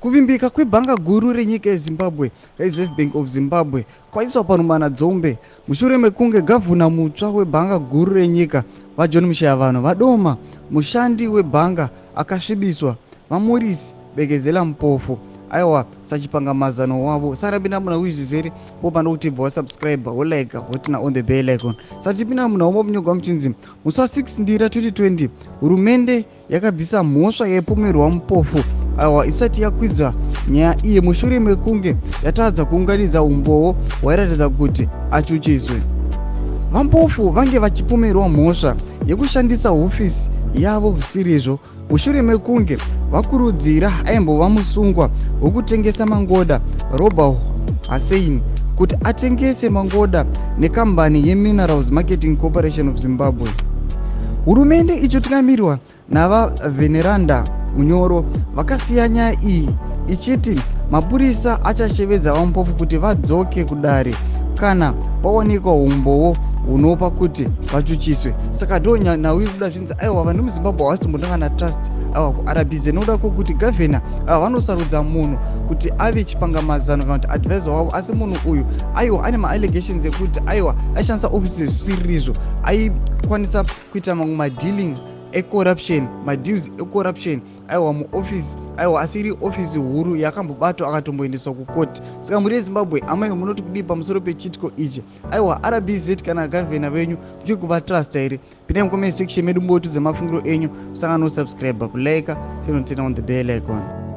Kuvimbika kwebhanga guru renyika yeZimbabwe, Reserve Bank of Zimbabwe, kwaiswa paNumana Dzombe mushure mekunge gavhuna mutsva webhanga guru renyika vaJohn Mushayavanhu vadoma mushandi webhanga akasvibiswa vaMorris Bekezela mupofu. Aiwa sachipangamazano wavo sarapinda muna wizvizere popanda kutibva wasubscribe wolike wotina on the bell icon. Satipinda muna umo munyogwa muchinzi musi wa6 Ndira 2020 hurumende yakabvisa mhosva yaipomerwa mupofu aiwa isati yakwidza nyaya iyi mushure mekunge yatadza kuunganidza umboo hwairatidza kuti achuchiswe. Vampofu vange vachipomerwa mhosva yekushandisa hofisi yavo zvisirezvo mushure mekunge vakurudzira aimbova musungwa wokutengesa mangoda Roba Hussein kuti atengese mangoda nekambani yeMinerals Marketing Corporation of Zimbabwe. Hurumende ichotinamirwa navaveneranda Munyoro vakasiya nyaya iyi ichiti mapurisa achachevedza vampofu kuti vadzoke kudare kana pawanikwa umboo hunopa kuti vachuchiswe. Saka ndo nawi kuda zvinzi aiwa vanhu muZimbabwe havasitombotanga na trust aiwa kuRBZ nokuda kwokuti gavhena vanosarudza munhu kuti ave chipangamazano kana kuti advisor wavo, asi munhu uyu aiwa ane maallegations ekuti aiwa aishandisa ofisi zvisiririzvo, aikwanisa kuita mamwe madealing ecorruption, madeals ecorruption aiwa muofisi aiwa asiri ofisi huru yakambobatwa akatomboendeswa kukoti. Saka muri yeZimbabwe amai munoti kudii pamusoro pechitiko ichi? Aiwa RBZ kana gavhena venyu tiri kuvatrust here? Pindai mucomment section medu mbotudza mafungiro enyu, usanga no subscribe, kulike, turn on the bell icon.